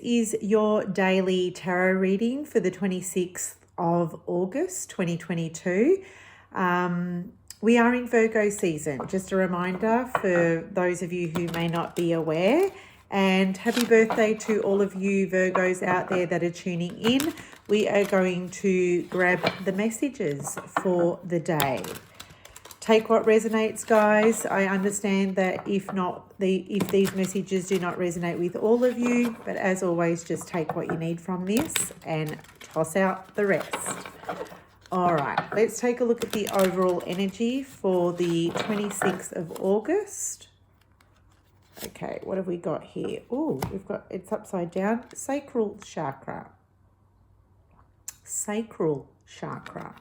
Is your daily tarot reading for the 26th of August 2022. We are in Virgo season, just a reminder for those of you who may not be aware. And happy birthday to all of you Virgos out there that are tuning in. We are going to grab the messages for the day. Take what resonates, guys. I understand that if these messages do not resonate with all of you, but as always, just take what you need from this and toss out the rest. All right, let's take a look at the overall energy for the 26th of August. Okay, what have we got here? Oh, it's upside down. Sacral Chakra. Sacral Chakra.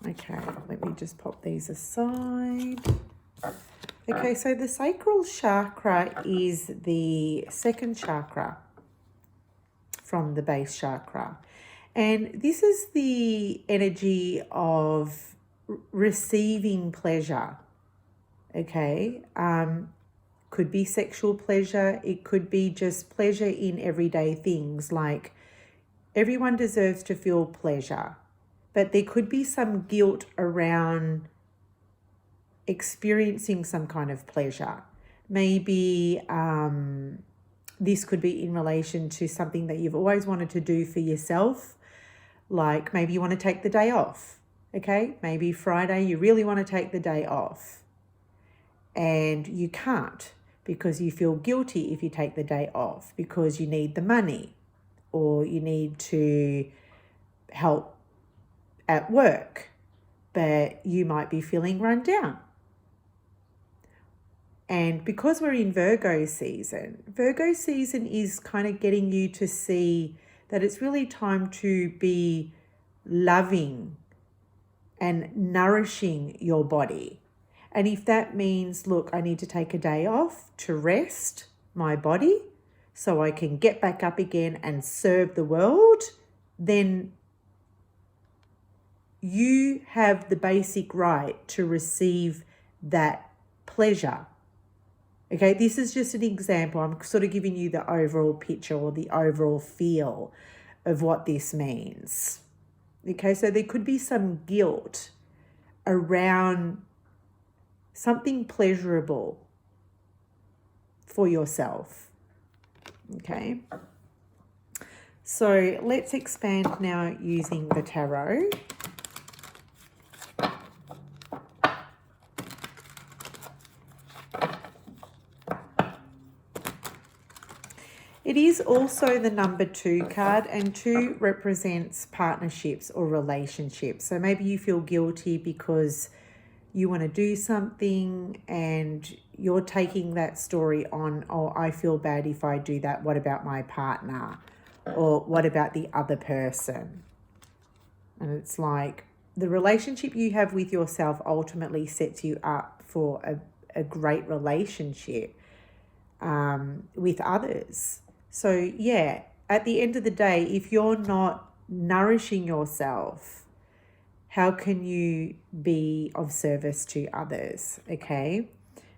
Okay, let me just pop these aside. Okay, so the sacral chakra is the second chakra from the base chakra. And this is the energy of receiving pleasure, okay? Could be sexual pleasure. It could be just pleasure in everyday things, like everyone deserves to feel pleasure. But there could be some guilt around experiencing some kind of pleasure. Maybe this could be in relation to something that you've always wanted to do for yourself. Like maybe you want to take the day off, okay? Maybe Friday you really want to take the day off and you can't because you feel guilty if you take the day off because you need the money or you need to help at work, but you might be feeling run down. And because we're in Virgo season is kind of getting you to see that it's really time to be loving and nourishing your body. And if that means, look, I need to take a day off to rest my body so I can get back up again and serve the world, then you have the basic right to receive that pleasure. Okay, this is just an example. I'm sort of giving you the overall picture or the overall feel of what this means. Okay, so there could be some guilt around something pleasurable for yourself. Okay, so let's expand now using the tarot. It is also the number 2 card, and 2 represents partnerships or relationships. So maybe you feel guilty because you want to do something and you're taking that story on, oh, I feel bad if I do that. What about my partner? Or what about the other person? And it's like the relationship you have with yourself ultimately sets you up for a great relationship with others. So yeah, at the end of the day, if you're not nourishing yourself, how can you be of service to others? Okay.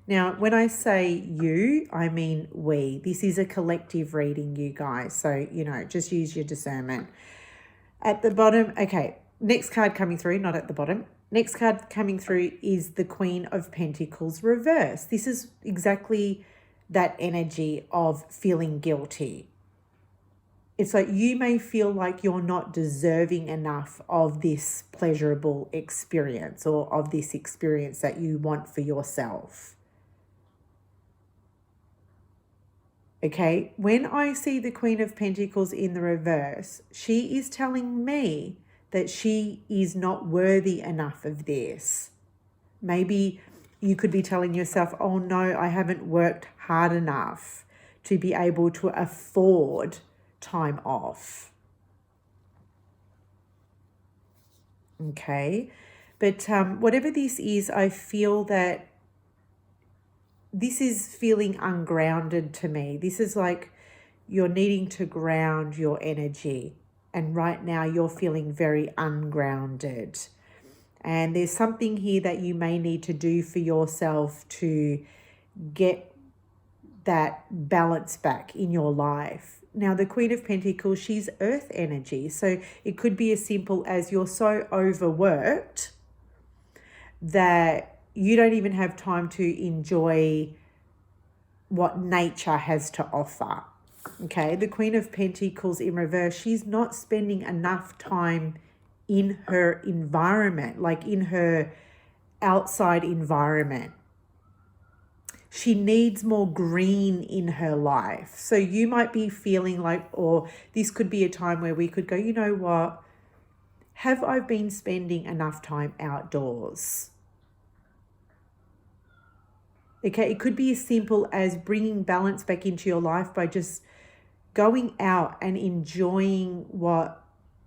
Now, when I say you, I mean we. This is a collective reading, you guys. So, just use your discernment. At the bottom, okay, next card coming through, not at the bottom. Next card coming through is the Queen of Pentacles reverse. This is exactly that energy of feeling guilty. It's like you may feel like you're not deserving enough of this pleasurable experience or of this experience that you want for yourself. Okay, when I see the Queen of Pentacles in the reverse, she is telling me that she is not worthy enough of this. Maybe you could be telling yourself, oh no, I haven't worked hard enough to be able to afford time off. Okay, but whatever this is, I feel that this is feeling ungrounded to me. This is like you're needing to ground your energy. And right now you're feeling very ungrounded. And there's something here that you may need to do for yourself to get that balance back in your life. Now, the Queen of Pentacles, she's earth energy. So it could be as simple as you're so overworked that you don't even have time to enjoy what nature has to offer. Okay, the Queen of Pentacles in reverse, she's not spending enough time in her environment, like in her outside environment. She needs more green in her life. So you might be feeling like, or this could be a time where we could go, you know what? Have I been spending enough time outdoors? Okay, it could be as simple as bringing balance back into your life by just going out and enjoying what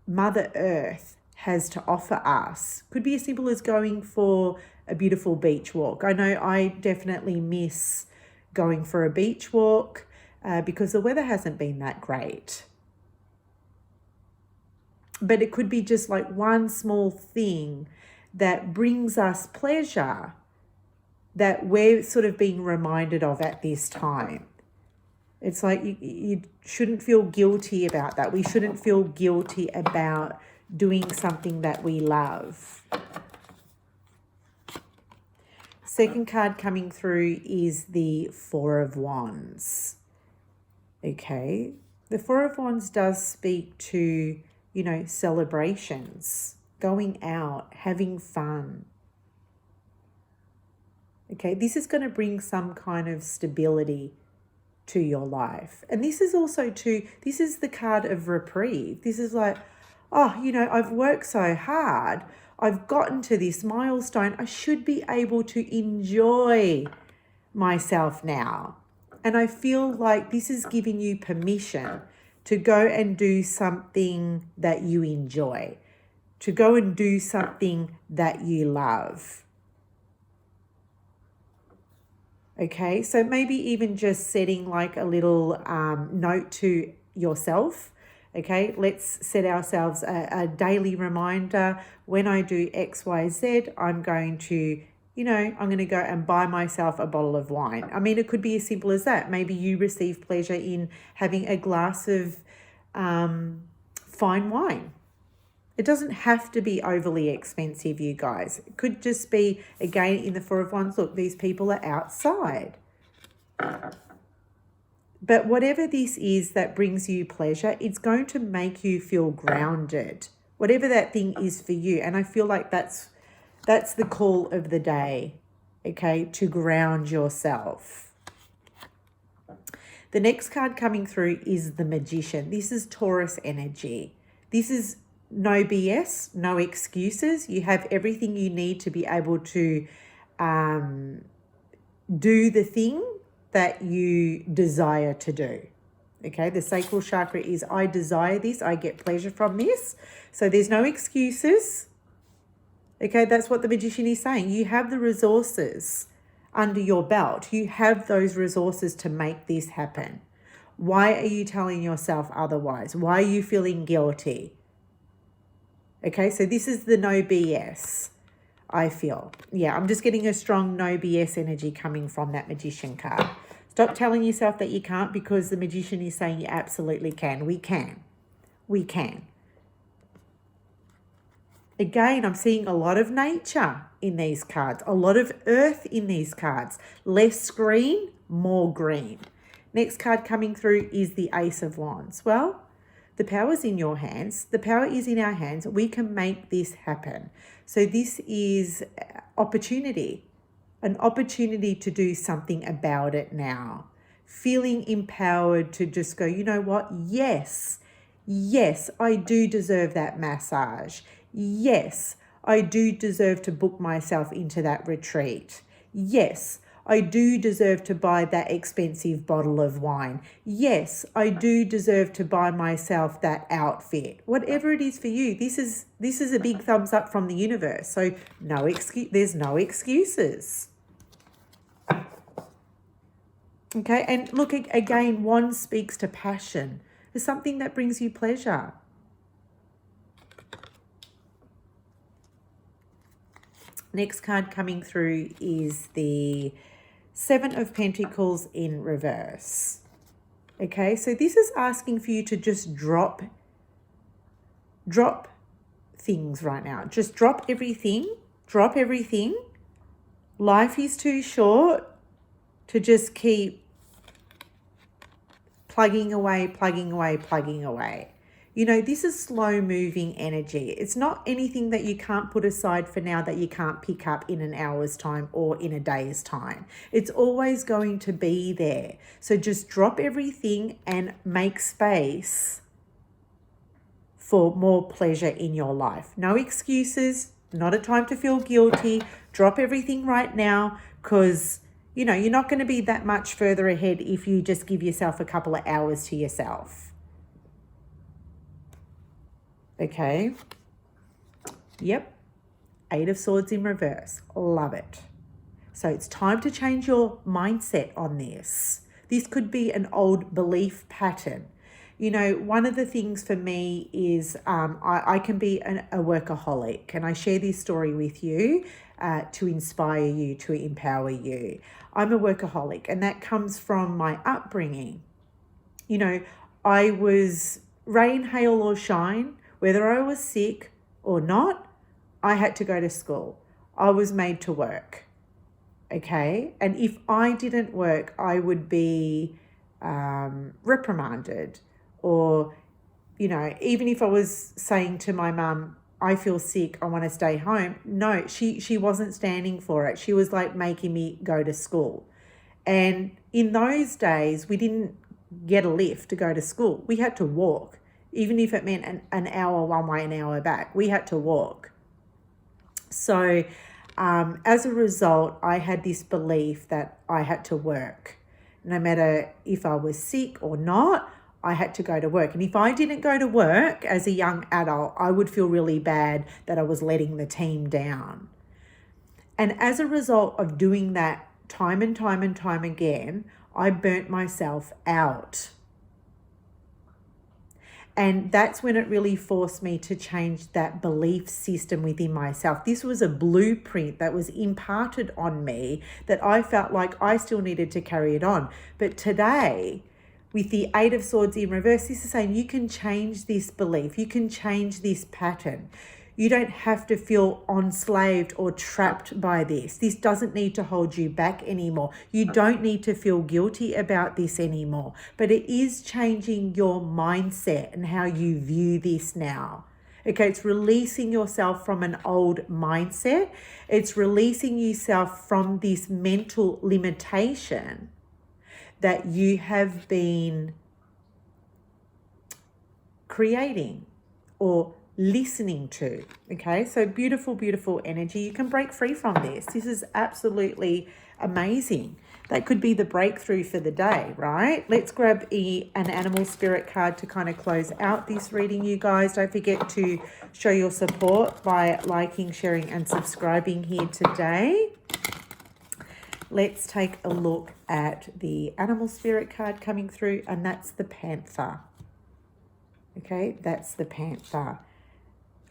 Mother Earth has to offer us. Could be as simple as going for a beautiful beach walk. I know I definitely miss going for a beach walk because the weather hasn't been that great. But it could be just like one small thing that brings us pleasure that we're sort of being reminded of at this time. It's like you shouldn't feel guilty about that. We shouldn't feel guilty about doing something that we love. Second card coming through is the Four of Wands. Okay. The Four of Wands does speak to, you know, celebrations, going out, having fun. Okay. This is going to bring some kind of stability to your life. And this is also this is the card of reprieve. This is like, oh, you know, I've worked so hard. I've gotten to this milestone. I should be able to enjoy myself now. And I feel like this is giving you permission to go and do something that you enjoy, to go and do something that you love. Okay, so maybe even just setting like a little note to yourself. Okay, let's set ourselves a daily reminder. When I do X, Y, Z, I'm going to, you know, I'm going to go and buy myself a bottle of wine. I mean, it could be as simple as that. Maybe you receive pleasure in having a glass of fine wine. It doesn't have to be overly expensive, you guys. It could just be, again, in the Four of Wands, look, these people are outside. But whatever this is that brings you pleasure, it's going to make you feel grounded, whatever that thing is for you. And I feel like that's the call of the day, okay, to ground yourself. The next card coming through is the Magician. This is Taurus energy. This is no BS, no excuses. You have everything you need to be able to do the thing that you desire to do. Okay, the Sacral Chakra is I desire this, I get pleasure from this. So there's no excuses. Okay, that's what the Magician is saying. You have the resources under your belt. You have those resources to make this happen. Why are you telling yourself otherwise? Why are you feeling guilty? Okay, so this is the no BS, I feel. Yeah, I'm just getting a strong no BS energy coming from that Magician card. Stop telling yourself that you can't, because the Magician is saying you absolutely can. We can. We can. Again, I'm seeing a lot of nature in these cards, a lot of earth in these cards. Less green, more green. Next card coming through is the Ace of Wands. Well, the power's in your hands. The power is in our hands. We can make this happen. So this is opportunity, an opportunity to do something about it now. Feeling empowered to just go, you know what? Yes, I do deserve that massage. Yes, I do deserve to book myself into that retreat. Yes, I do deserve to buy that expensive bottle of wine. Yes, I do deserve to buy myself that outfit. Whatever it is for you, this is a big thumbs up from the universe. So there's no excuses. Okay, and look, again, Wand speaks to passion. It's something that brings you pleasure. Next card coming through is the Seven of Pentacles in reverse. Okay, so this is asking for you to just drop things right now. Just drop everything. Drop everything. Life is too short to just keep plugging away, plugging away, plugging away. You know, this is slow moving energy. It's not anything that you can't put aside for now that you can't pick up in an hour's time or in a day's time. It's always going to be there. So just drop everything and make space for more pleasure in your life. No excuses, not a time to feel guilty. Drop everything right now, because you know, you're not going to be that much further ahead if you just give yourself a couple of hours to yourself. Okay. Yep. 8 of Swords in reverse. Love it. So it's time to change your mindset on this. This could be an old belief pattern. You know, one of the things for me is I can be a workaholic, and I share this story with you to inspire you, to empower you. I'm a workaholic, and that comes from my upbringing. You know, I was rain, hail, or shine, whether I was sick or not, I had to go to school. I was made to work. Okay. And if I didn't work, I would be reprimanded. Or, you know, even if I was saying to my mum, I feel sick, I want to stay home. No, she wasn't standing for it. She was like making me go to school. And in those days, we didn't get a lift to go to school. We had to walk. Even if it meant an hour one way, an hour back, we had to walk. So as a result, I had this belief that I had to work. No matter if I was sick or not, I had to go to work. And if I didn't go to work as a young adult, I would feel really bad that I was letting the team down. And as a result of doing that time and time and time again, I burnt myself out. And that's when it really forced me to change that belief system within myself. This was a blueprint that was imparted on me that I felt like I still needed to carry it on. But today, with the 8 of Swords in reverse, this is saying you can change this belief. You can change this pattern. You don't have to feel enslaved or trapped by this. This doesn't need to hold you back anymore. You don't need to feel guilty about this anymore. But it is changing your mindset and how you view this now. Okay, it's releasing yourself from an old mindset. It's releasing yourself from this mental limitation that you have been creating or listening to. Okay, so beautiful, beautiful energy. You can break free from this. This is absolutely amazing. That could be the breakthrough for the day, right? Let's grab an animal spirit card to kind of close out this reading, you guys. Don't forget to show your support by liking, sharing, and subscribing here today. Let's take a look at the animal spirit card coming through, and that's the Panther. Okay, that's the Panther.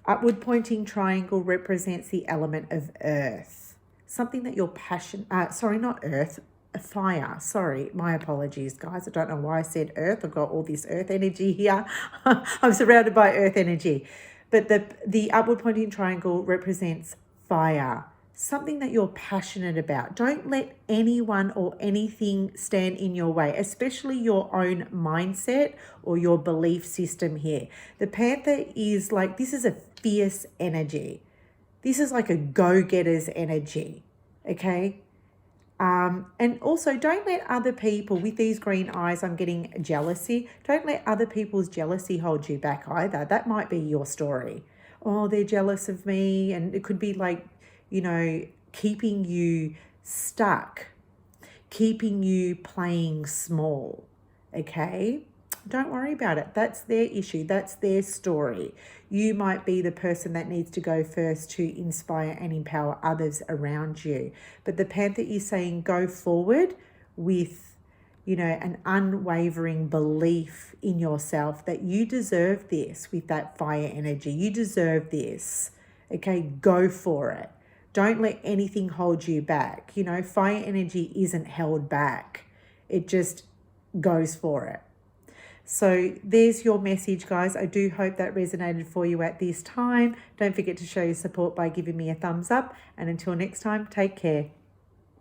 Upward pointing triangle represents the element of earth. Something that you're fire. Sorry, my apologies, guys. I don't know why I said earth. I've got all this earth energy here. I'm surrounded by earth energy. But the upward pointing triangle represents fire. Something that you're passionate about. Don't let anyone or anything stand in your way, especially your own mindset or your belief system here. The Panther is like, this is a fierce energy. This is like a go-getter's energy, okay? And also, don't let other people, with these green eyes, I'm getting jealousy. Don't let other people's jealousy hold you back either. That might be your story. Oh, they're jealous of me. And it could be like, you know, keeping you stuck, keeping you playing small, okay? Don't worry about it. That's their issue. That's their story. You might be the person that needs to go first to inspire and empower others around you. But the Panther is saying go forward with, you know, an unwavering belief in yourself that you deserve this with that fire energy. You deserve this, okay? Go for it. Don't let anything hold you back. You know, fire energy isn't held back. It just goes for it. So there's your message, guys. I do hope that resonated for you at this time. Don't forget to show your support by giving me a thumbs up. And until next time, take care.